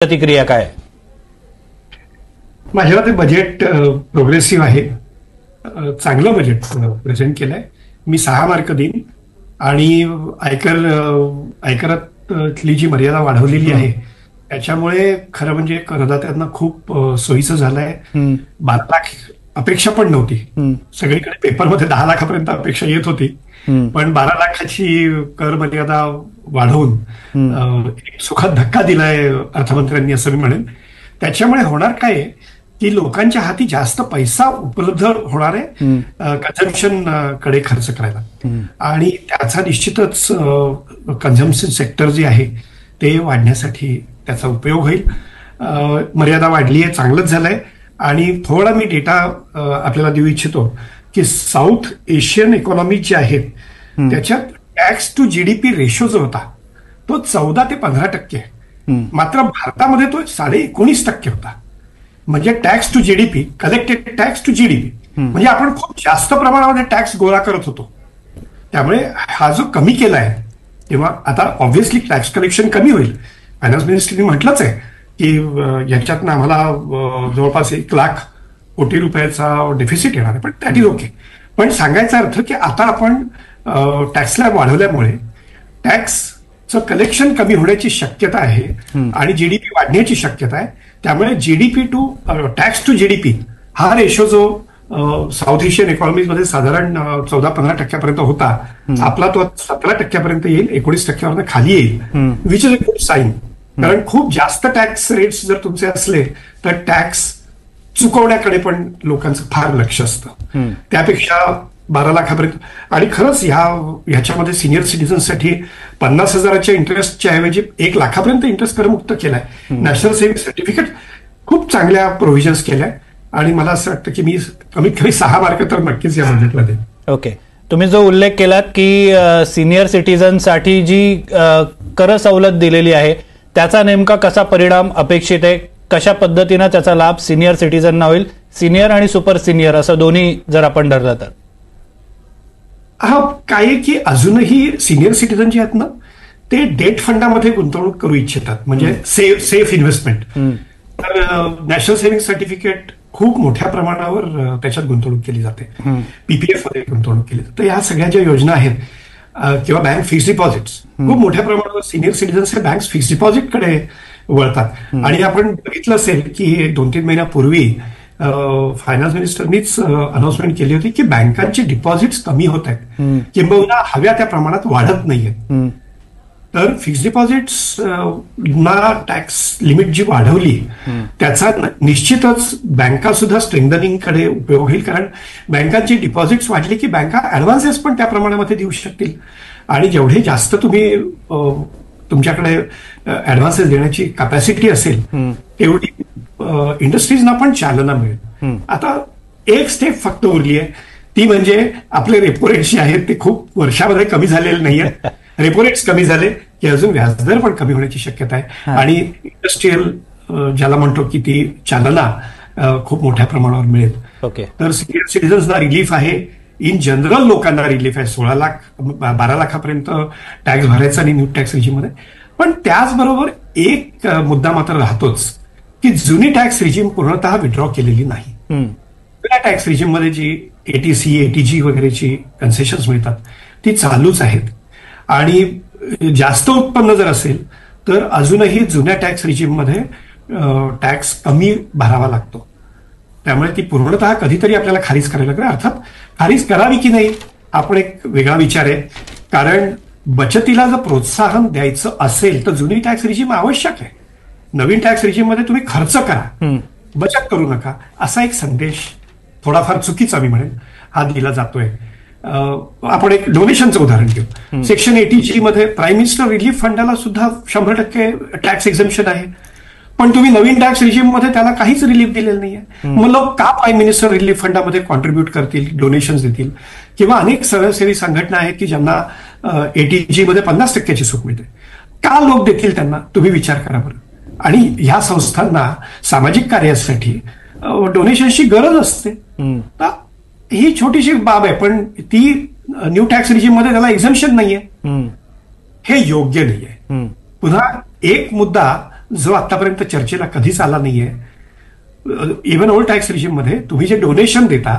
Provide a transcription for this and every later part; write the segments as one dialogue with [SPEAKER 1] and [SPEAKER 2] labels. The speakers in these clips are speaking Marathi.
[SPEAKER 1] प्रतिक्रिया काय?
[SPEAKER 2] माझ्या मते बजेट प्रोग्रेसिव्ह आहे. चांगलं बजेट प्रेझेंट केलंय. मी 6 मार्क देईन. आणि आयकरातली जी मर्यादा वाढवलेली आहे त्याच्यामुळे खरं म्हणजे करदात्यांना खूप सोयीचं झालंय. 12 लाख अपेक्षा पण नव्हती. सगळीकडे पेपरमध्ये 10 लाखापर्यंत अपेक्षा येत होती, पण 12 लाखाची कर मर्यादा वाढवून एक सुखद धक्का दिलाय अर्थमंत्र्यांनी असं मी म्हणेन. त्याच्यामुळे होणार काय की लोकांच्या हाती जास्त पैसा उपलब्ध होणार आहे कन्झम्पशन कडे खर्च करायला, आणि त्याचा निश्चितच कन्झम्पशन सेक्टर जे आहे ते वाढण्यासाठी त्याचा उपयोग होईल. मर्यादा वाढली आहे, चांगलंच झालंय. आणि थोडा मी डेटा आपल्याला देऊ इच्छितो की साऊथ एशियन इकॉनॉमीज जे आहेत त्याच्यात टॅक्स टू जीडीपी रेशो जो होता तो 14 ते 15% आहे. मात्र भारतामध्ये तो 19.5% होता. म्हणजे tax to GDP, collected tax to GDP, म्हणजे आपण खूप जास्त प्रमाणामध्ये टॅक्स गोळा करत होतो. त्यामुळे हा जो कमी केला आहे तेव्हा आता ऑब्व्हियसली टॅक्स कलेक्शन कमी होईल. फायनान्स मिनिस्टरनी म्हटलंच आहे की याच्यातनं आम्हाला जवळपास 1 लाख कोटी रुपयाचा डेफिसिट येणार आहे, पण दॅट इज ओके. पण सांगायचा अर्थ की आता आपण टॅक्स स्लॅब वाढवल्यामुळे टॅक्सचं कलेक्शन कमी होण्याची शक्यता आहे आणि जीडीपी वाढण्याची शक्यता आहे. त्यामुळे GDP to tax to GDP हा रेशो जो साऊथ एशियन इकॉनॉमीजमध्ये साधारण 14-15% होता, आपला तो 17% येईल, 19% खाली येईल, which is a good sign. कारण खूप जास्त टॅक्स रेट्स जर तुमचे असले तर टॅक्स चुकवण्याकडे पण लोकांचं फार लक्ष असतं. त्यापेक्षा 12 लाखापर्यंत. आणि खरंच ह्याच्यामध्ये सिनियर सिटीजनसाठी 50,000च्या इंटरेस्टच्या ऐवजी 1 लाखापर्यंत इंटरेस्ट करमुक्त केलाय. नॅशनल सेव्हिंग सर्टिफिकेट खूप चांगल्या प्रोव्हिजन्स केल्या आणि मला असं वाटतं की मी कमीत कमी 6 मार्क तर नक्कीच या बजेटला देईन.
[SPEAKER 1] ओके, तुम्ही जो उल्लेख केलात की सिनियर सिटीजनसाठी जी कर सवलत दिलेली आहे त्याचा नेमका कसा परिणाम अपेक्षित आहे, कशा पद्धतीनं त्याचा लाभ सिनियर सिटीजनना होईल, सिनियर आणि सुपर सिनियर असं दोन्ही जर आपण धरलं तर?
[SPEAKER 2] हा काय आहे की अजूनही सिनियर सिटीजन जे आहेत ना ते डेट फंडामध्ये गुंतवणूक करू इच्छितात, म्हणजे सेफ इन्व्हेस्टमेंट. तर नॅशनल सेव्हिंग सर्टिफिकेट खूप मोठ्या प्रमाणावर त्याच्यात गुंतवणूक केली जाते, पीपीएफ मध्ये गुंतवणूक केली जाते. या सगळ्या ज्या योजना आहेत किंवा बँक फिक्स्ड डिपॉझिट्स, खूप मोठ्या प्रमाणावर सिनियर सिटीजन्स हे बँक फिक्स्ड डिपॉझिटकडे वळतात. आणि आपण बघितलं असेल की 2-3 महिन्यापूर्वी फायनान्स मिनिस्टरनीच अनाउन्समेंट केली होती की बँकांचे डिपॉझिट्स कमी होत आहेत, किंबहुना हव्या त्या प्रमाणात वाढत नाहीयेत. तर फिक्स्ड डिपॉझिट्स ना टॅक्स लिमिट जी वाढवली त्याचा निश्चितच बँका सुद्धा स्ट्रेंथनिंग कडे उपयोग होईल. कारण बँकांची डिपॉझिट्स वाढली की बँका ऍडव्हान्सेस पण त्या प्रमाणामध्ये देऊ शकतील, आणि जेवढे जास्त तुम्ही तुमच्याकडे ऍडव्हान्सेस देण्याची कॅपॅसिटी असेल तेवढी इंडस्ट्रीजना पण चालना मिळेल. आता एक स्टेप फक्त उरली आहे, ती म्हणजे आपले रेपो रेट्स जे आहेत ते खूप वर्षामध्ये कमी झालेले नाहीये. रेपो रेट्स कमी झाले की अजून व्याजदर पण कमी होण्याची शक्यता आहे, आणि इंडस्ट्रीयल ज्याला म्हणतो की ती चालना खूप मोठ्या प्रमाणावर मिळेल. तर सिनियर सिटीजन्सना रिलीफ आहे, इन जनरल लोकांना रिलीफ आहे. 16 लाख 12 लाखापर्यंत टॅक्स भरायचा आणि न्यू टॅक्स रिजिममध्ये. पण त्याचबरोबर एक मुद्दा मात्र राहतोच की जुनी टॅक्स रिजिम पूर्णतः विड्रॉ केलेली नाही. जुन्या टॅक्स रिजिममध्ये जी एटीसी एटीजी वगैरेची कन्सेशन्स मिळतात ती चालूच आहेत, आणि जास्त उत्पन्न जर असेल तर अजूनही जुन्या टॅक्स रिजिममध्ये टॅक्स कमी भरावा लागतो. त्यामुळे ती पूर्णतः कधीतरी आपल्याला खारीज करायला लागेल. अर्थात खारीज करावी की नाही हा पण एक वेगळा विचार आहे, कारण बचतीला जर प्रोत्साहन द्यायचं असेल तर जुनी टॅक्स रिजिम आवश्यक आहे. नवीन टॅक्स रिजिममध्ये तुम्ही खर्च करा, बचत करू नका, असा एक संदेश थोडाफार चुकीचा मी म्हणेन हा दिला जातोय. आपण एक डोनेशनचं उदाहरण घेऊ. सेक्शन 80G मध्ये प्राईम मिनिस्टर रिलीफ फंडाला सुद्धा 100% टॅक्स एक्झम्पशन आहे, पण तुम्ही नवीन टॅक्स रिजिम मध्ये त्याला काहीच रिलीफ दिलेलं नाहीये. मग लोक का प्राईम मिनिस्टर रिलीफ फंडामध्ये कॉन्ट्रीब्युट करतील, डोनेशन्स देतील? किंवा अनेक स्वयंसेवी संघटना आहेत की ज्यांना 80G मध्ये 50%ची सूट मिळते, का लोक देतील त्यांना? तुम्ही विचार करा बरं. आणि ह्या संस्थांना सामाजिक कार्यासाठी डोनेशनची गरज असते. ही छोटीशी बाब आहे, पण ती न्यू टॅक्स रिजिम मध्ये त्याला एक्झम्पशन नाहीये. हे योग्य नाहीये. पुन्हा एक मुद्दा जो आतापर्यंत चर्चेला कधीच आला नाहीये. इव्हन ओल्ड टॅक्स रिजिम मध्ये तुम्ही जे डोनेशन देता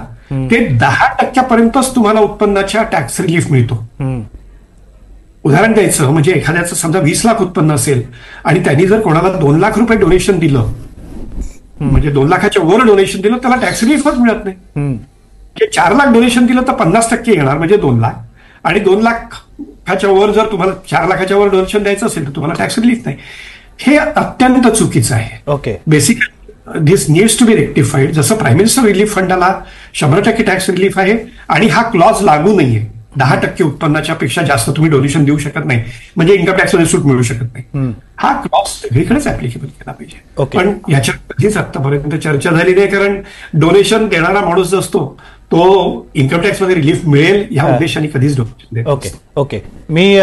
[SPEAKER 2] ते 10% तुम्हाला उत्पन्नाच्या टॅक्स रिलीफ मिळतो. उदाहरण द्यायचं म्हणजे एखाद्याचं समजा 20 लाख उत्पन्न असेल आणि त्यांनी जर कोणाला 2 लाख रुपये डोनेशन दिलं, म्हणजे 2 लाखाच्या वर डोनेशन दिलं, त्याला टॅक्स रिलीफच मिळत नाही. 4 लाख डोनेशन दिलं तर 50% येणार, म्हणजे 2 लाख. आणि 2 लाखाच्या वर जर तुम्हाला 4 लाखाच्या वर डोनेशन द्यायचं असेल तर तुम्हाला टॅक्स रिलीफ नाही. हे अत्यंत चुकीचं आहे.
[SPEAKER 1] Okay,
[SPEAKER 2] basically this needs to be rectified. जसं प्राईम मिनिस्टर रिलीफ फंडाला 100% टॅक्स रिलीफ आहे आणि हा क्लॉज लागू नाहीये. 10% उत्पन्नाच्या पेक्षा जास्त तुम्ही डोनेशन देऊ शकत नाही, म्हणजे इन्कम टॅक्समध्ये सूट मिळू शकत नाही. हा क्लॉज सगळीकडेच ऍप्लिकेबल केला पाहिजे. पण याच्यात कधीच आतापर्यंत चर्चा झाली नाही, कारण डोनेशन देणारा माणूस जो असतो तो इन्कम टॅक्समध्ये रिलीफ मिळेल या उद्देशाने कधीच डोनेशन देत.
[SPEAKER 1] ओके, मी